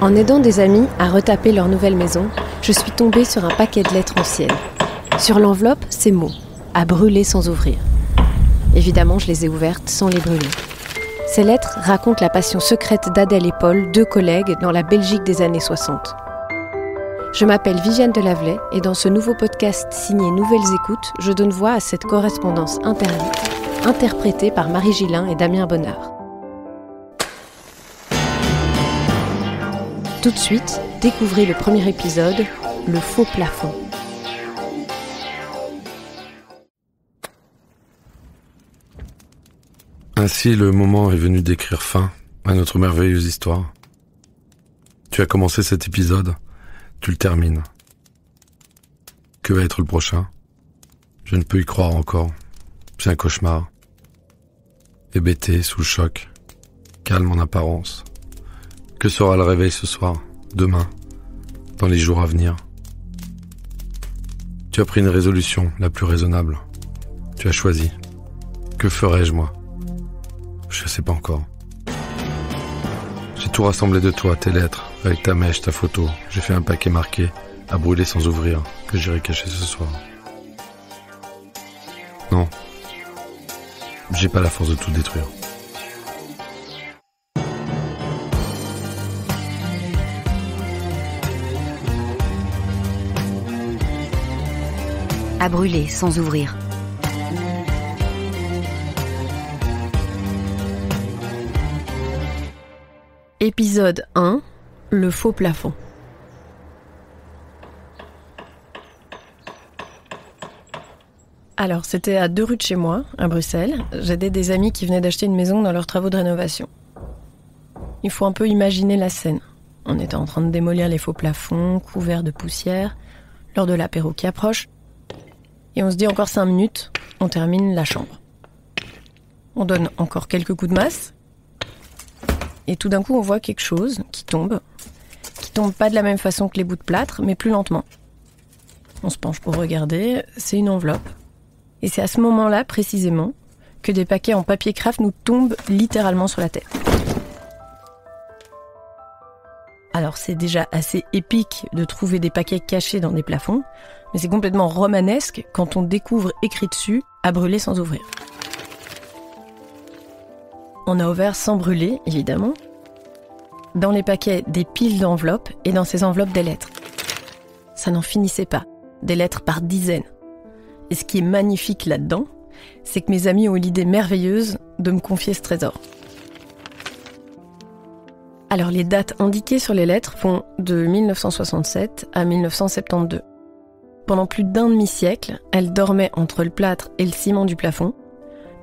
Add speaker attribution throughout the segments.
Speaker 1: En aidant des amis à retaper leur nouvelle maison, je suis tombée sur un paquet de lettres anciennes. Sur l'enveloppe, ces mots « à brûler sans ouvrir ». Évidemment, je les ai ouvertes sans les brûler. Ces lettres racontent la passion secrète d'Adèle et Paul, deux collègues dans la Belgique des années 60. Je m'appelle Viviane Delavelay et dans ce nouveau podcast signé Nouvelles Écoutes, je donne voix à cette correspondance interdite, interprétée par Marie Gillin et Damien Bonnard. Tout de suite, découvrez le premier épisode, le faux plafond.
Speaker 2: Ainsi, le moment est venu d'écrire fin à notre merveilleuse histoire. Tu as commencé cet épisode, tu le termines. Que va être le prochain ? Je ne peux y croire encore. C'est un cauchemar. Hébété, sous le choc, calme en apparence. Que sera le réveil ce soir, demain, dans les jours à venir ? Tu as pris une résolution, la plus raisonnable. Tu as choisi. Que ferais-je, moi ? Je sais pas encore. J'ai tout rassemblé de toi, tes lettres, avec ta mèche, ta photo. J'ai fait un paquet marqué « à brûler sans ouvrir » que j'irai cacher ce soir. Non. J'ai pas la force de tout détruire.
Speaker 3: À brûler sans ouvrir.
Speaker 1: Épisode 1, le faux plafond. Alors, c'était à 2 rues de chez moi, à Bruxelles. J'aidais des amis qui venaient d'acheter une maison dans leurs travaux de rénovation. Il faut un peu imaginer la scène. On était en train de démolir les faux plafonds, couverts de poussière, lors de l'apéro qui approche. Et on se dit encore 5 minutes, on termine la chambre. On donne encore quelques coups de masse. Et tout d'un coup, on voit quelque chose qui tombe pas de la même façon que les bouts de plâtre, mais plus lentement. On se penche pour regarder, c'est une enveloppe. Et c'est à ce moment-là, précisément, que des paquets en papier craft nous tombent littéralement sur la tête. Alors c'est déjà assez épique de trouver des paquets cachés dans des plafonds, mais c'est complètement romanesque quand on découvre écrit dessus « à brûler sans ouvrir ». On a ouvert sans brûler, évidemment. Dans les paquets, des piles d'enveloppes et dans ces enveloppes, des lettres. Ça n'en finissait pas, des lettres par dizaines. Et ce qui est magnifique là-dedans, c'est que mes amis ont eu l'idée merveilleuse de me confier ce trésor. Alors les dates indiquées sur les lettres vont de 1967 à 1972. Pendant plus d'un demi-siècle, elles dormaient entre le plâtre et le ciment du plafond.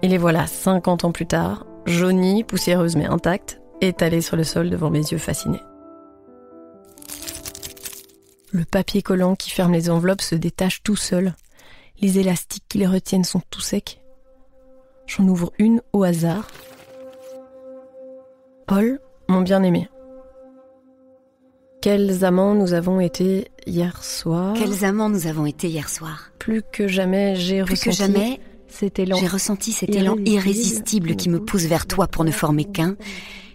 Speaker 1: Et les voilà 50 ans plus tard, jaunies, poussiéreuses mais intactes, étalées sur le sol devant mes yeux fascinés. Le papier collant qui ferme les enveloppes se détache tout seul. Les élastiques qui les retiennent sont tout secs. J'en ouvre une au hasard. Paul, mon bien-aimé. Quels amants nous avons été hier soir.
Speaker 3: Quels amants nous avons été hier soir.
Speaker 1: Plus que jamais, j'ai ressenti cet élan
Speaker 3: irrésistible qui me pousse vers toi pour ne former qu'un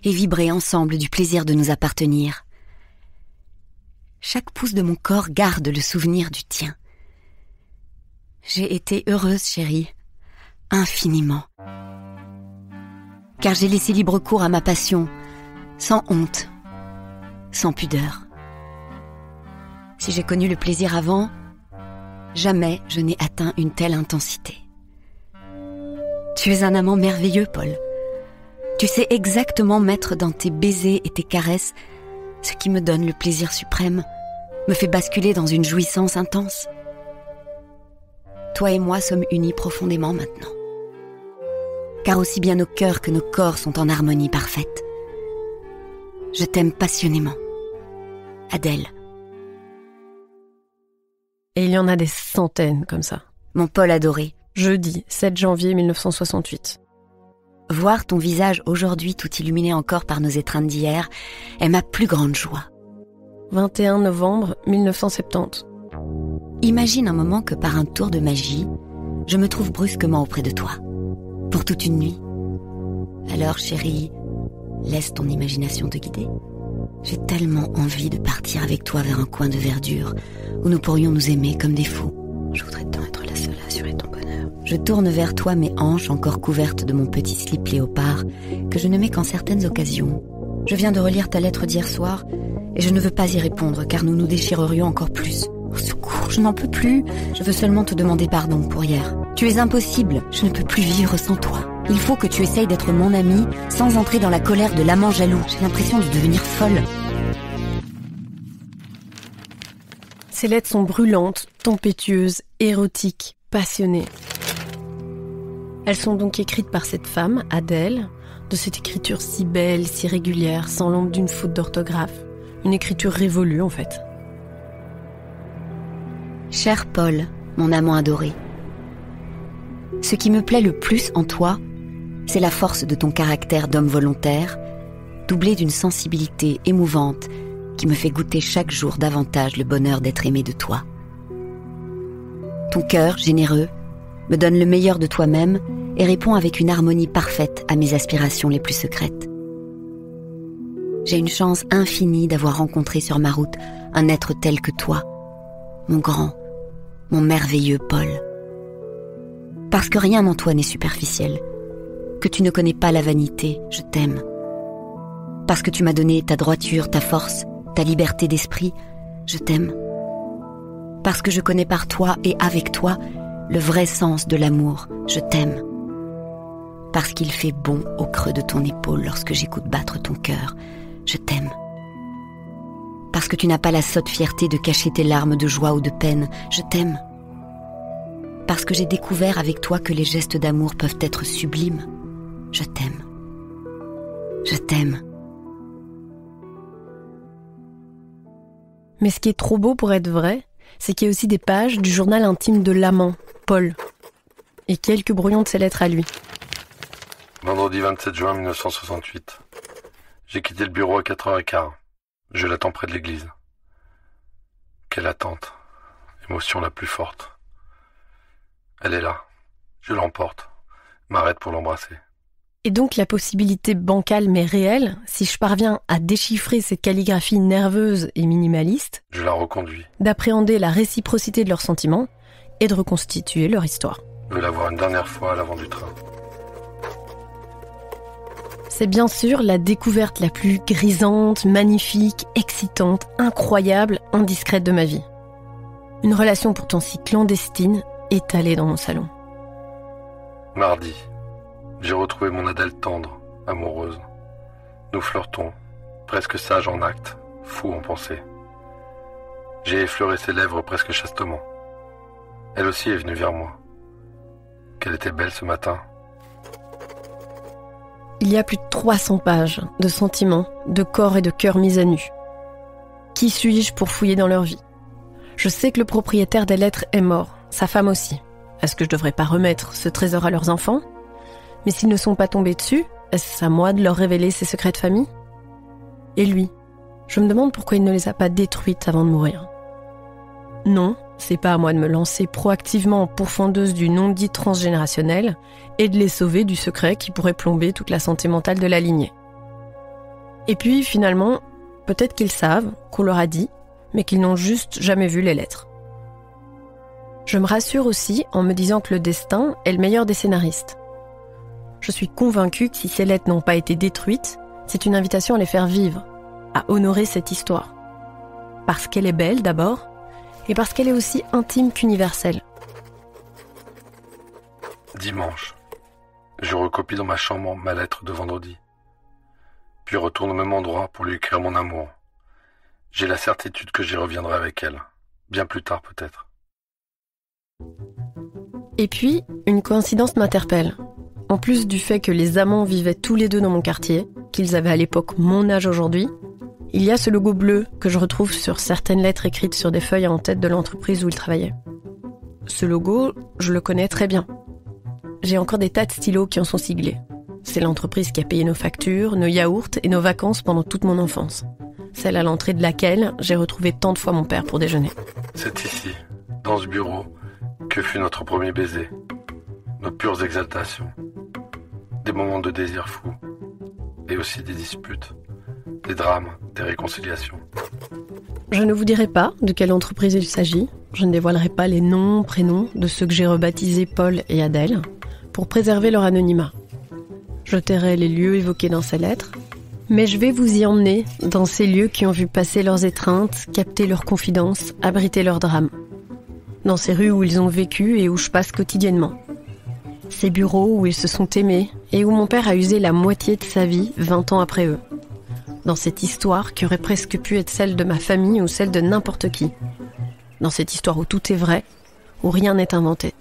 Speaker 3: et vibrer ensemble du plaisir de nous appartenir. Chaque pouce de mon corps garde le souvenir du tien. J'ai été heureuse, chérie, infiniment. Car j'ai laissé libre cours à ma passion, sans honte, sans pudeur. Si j'ai connu le plaisir avant, jamais je n'ai atteint une telle intensité. Tu es un amant merveilleux, Paul. Tu sais exactement mettre dans tes baisers et tes caresses ce qui me donne le plaisir suprême, me fait basculer dans une jouissance intense. Toi et moi sommes unis profondément maintenant. Car aussi bien nos cœurs que nos corps sont en harmonie parfaite. Je t'aime passionnément. Adèle.
Speaker 1: Et il y en a des centaines comme ça.
Speaker 3: Mon Paul adoré.
Speaker 1: Jeudi, 7 janvier 1968.
Speaker 3: Voir ton visage aujourd'hui tout illuminé encore par nos étreintes d'hier est ma plus grande joie.
Speaker 1: 21 novembre 1970.
Speaker 3: Imagine un moment que par un tour de magie, je me trouve brusquement auprès de toi. Pour toute une nuit. Alors, chérie, laisse ton imagination te guider. J'ai tellement envie de partir avec toi vers un coin de verdure où nous pourrions nous aimer comme des fous. Je voudrais tant être la seule à assurer ton bonheur. Je tourne vers toi mes hanches encore couvertes de mon petit slip léopard que je ne mets qu'en certaines occasions. Je viens de relire ta lettre d'hier soir et je ne veux pas y répondre car nous nous déchirerions encore plus. Au secours, je n'en peux plus. Je veux seulement te demander pardon pour hier. Tu es impossible, je ne peux plus vivre sans toi. Il faut que tu essayes d'être mon ami sans entrer dans la colère de l'amant jaloux. J'ai l'impression de devenir folle.
Speaker 1: Ces lettres sont brûlantes, tempétueuses, érotiques, passionnées. Elles sont donc écrites par cette femme, Adèle, de cette écriture si belle, si régulière, sans l'ombre d'une faute d'orthographe. Une écriture révolue, en fait.
Speaker 3: Cher Paul, mon amant adoré, ce qui me plaît le plus en toi, c'est la force de ton caractère d'homme volontaire, doublé d'une sensibilité émouvante qui me fait goûter chaque jour davantage le bonheur d'être aimé de toi. Ton cœur, généreux, me donne le meilleur de toi-même et répond avec une harmonie parfaite à mes aspirations les plus secrètes. J'ai une chance infinie d'avoir rencontré sur ma route un être tel que toi, mon grand, mon merveilleux Paul. Parce que rien en toi n'est superficiel, que tu ne connais pas la vanité, je t'aime. Parce que tu m'as donné ta droiture, ta force, ta liberté d'esprit, je t'aime. Parce que je connais par toi et avec toi le vrai sens de l'amour, je t'aime. Parce qu'il fait bon au creux de ton épaule lorsque j'écoute battre ton cœur, je t'aime. Parce que tu n'as pas la sotte fierté de cacher tes larmes de joie ou de peine, je t'aime. Parce que j'ai découvert avec toi que les gestes d'amour peuvent être sublimes, je t'aime. Je t'aime.
Speaker 1: Mais ce qui est trop beau pour être vrai, c'est qu'il y a aussi des pages du journal intime de l'amant, Paul, et quelques brouillons de ses lettres à lui.
Speaker 2: Vendredi 27 juin 1968. J'ai quitté le bureau à 4h15. Je l'attends près de l'église. Quelle attente. Émotion la plus forte. Elle est là. Je l'emporte. M'arrête pour l'embrasser.
Speaker 1: Et donc la possibilité bancale mais réelle, si je parviens à déchiffrer cette calligraphie nerveuse et minimaliste,
Speaker 2: je la reconduis.
Speaker 1: D'appréhender la réciprocité de leurs sentiments et de reconstituer leur histoire.
Speaker 2: Je veux la voir une dernière fois à l'avant du train.
Speaker 1: C'est bien sûr la découverte la plus grisante, magnifique, excitante, incroyable, indiscrète de ma vie. Une relation pourtant si clandestine, étalée dans mon salon.
Speaker 2: Mardi. J'ai retrouvé mon Adèle tendre, amoureuse. Nous flirtons, presque sage en acte, fou en pensée. J'ai effleuré ses lèvres presque chastement. Elle aussi est venue vers moi. Qu'elle était belle ce matin.
Speaker 1: Il y a plus de 300 pages de sentiments, de corps et de cœur mis à nu. Qui suis-je pour fouiller dans leur vie ? Je sais que le propriétaire des lettres est mort, sa femme aussi. Est-ce que je devrais pas remettre ce trésor à leurs enfants ? Mais s'ils ne sont pas tombés dessus, est-ce à moi de leur révéler ses secrets de famille ? Et lui, je me demande pourquoi il ne les a pas détruites avant de mourir. Non, c'est pas à moi de me lancer proactivement en pourfendeuse du non-dit transgénérationnel et de les sauver du secret qui pourrait plomber toute la santé mentale de la lignée. Et puis, finalement, peut-être qu'ils savent, qu'on leur a dit, mais qu'ils n'ont juste jamais vu les lettres. Je me rassure aussi en me disant que le destin est le meilleur des scénaristes. Je suis convaincue que si ces lettres n'ont pas été détruites, c'est une invitation à les faire vivre, à honorer cette histoire. Parce qu'elle est belle d'abord, et parce qu'elle est aussi intime qu'universelle.
Speaker 2: Dimanche. Je recopie dans ma chambre ma lettre de vendredi. Puis retourne au même endroit pour lui écrire mon amour. J'ai la certitude que j'y reviendrai avec elle. Bien plus tard peut-être.
Speaker 1: Et puis, une coïncidence m'interpelle. En plus du fait que les amants vivaient tous les deux dans mon quartier, qu'ils avaient à l'époque mon âge aujourd'hui, il y a ce logo bleu que je retrouve sur certaines lettres écrites sur des feuilles en tête de l'entreprise où ils travaillaient. Ce logo, je le connais très bien. J'ai encore des tas de stylos qui en sont siglés. C'est l'entreprise qui a payé nos factures, nos yaourts et nos vacances pendant toute mon enfance. Celle à l'entrée de laquelle j'ai retrouvé tant de fois mon père pour déjeuner.
Speaker 2: C'est ici, dans ce bureau, que fut notre premier baiser. Nos pures exaltations. Des moments de désir fou. Et aussi des disputes, des drames, des réconciliations.
Speaker 1: Je ne vous dirai pas de quelle entreprise il s'agit. Je ne dévoilerai pas les noms, prénoms de ceux que j'ai rebaptisés Paul et Adèle, pour préserver leur anonymat. Je tairai les lieux évoqués dans ces lettres, mais je vais vous y emmener dans ces lieux qui ont vu passer leurs étreintes, capter leurs confidences, abriter leurs drames. Dans ces rues où ils ont vécu et où je passe quotidiennement. Ces bureaux où ils se sont aimés et où mon père a usé la moitié de sa vie 20 ans après eux. Dans cette histoire qui aurait presque pu être celle de ma famille ou celle de n'importe qui. Dans cette histoire où tout est vrai, où rien n'est inventé.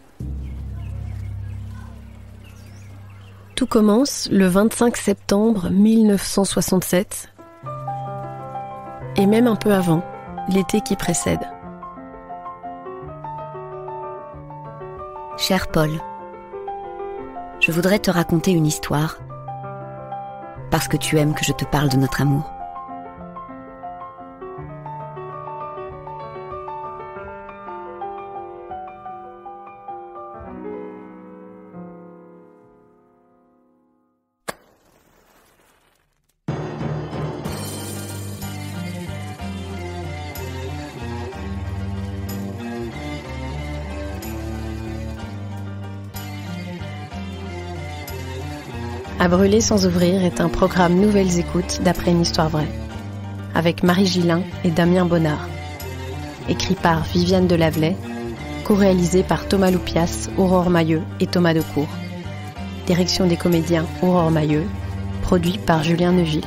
Speaker 1: Tout commence le 25 septembre 1967, et même un peu avant, l'été qui précède.
Speaker 3: Cher Paul, je voudrais te raconter une histoire, parce que tu aimes que je te parle de notre amour.
Speaker 1: À brûler sans ouvrir est un programme Nouvelles Écoutes d'après une histoire vraie, avec Marie Gillin et Damien Bonnard. Écrit par Viviane Delavelay, co-réalisé par Thomas Loupias, Aurore Mailleux et Thomas Decour. Direction des comédiens Aurore Mailleux, produit par Julien Neuville.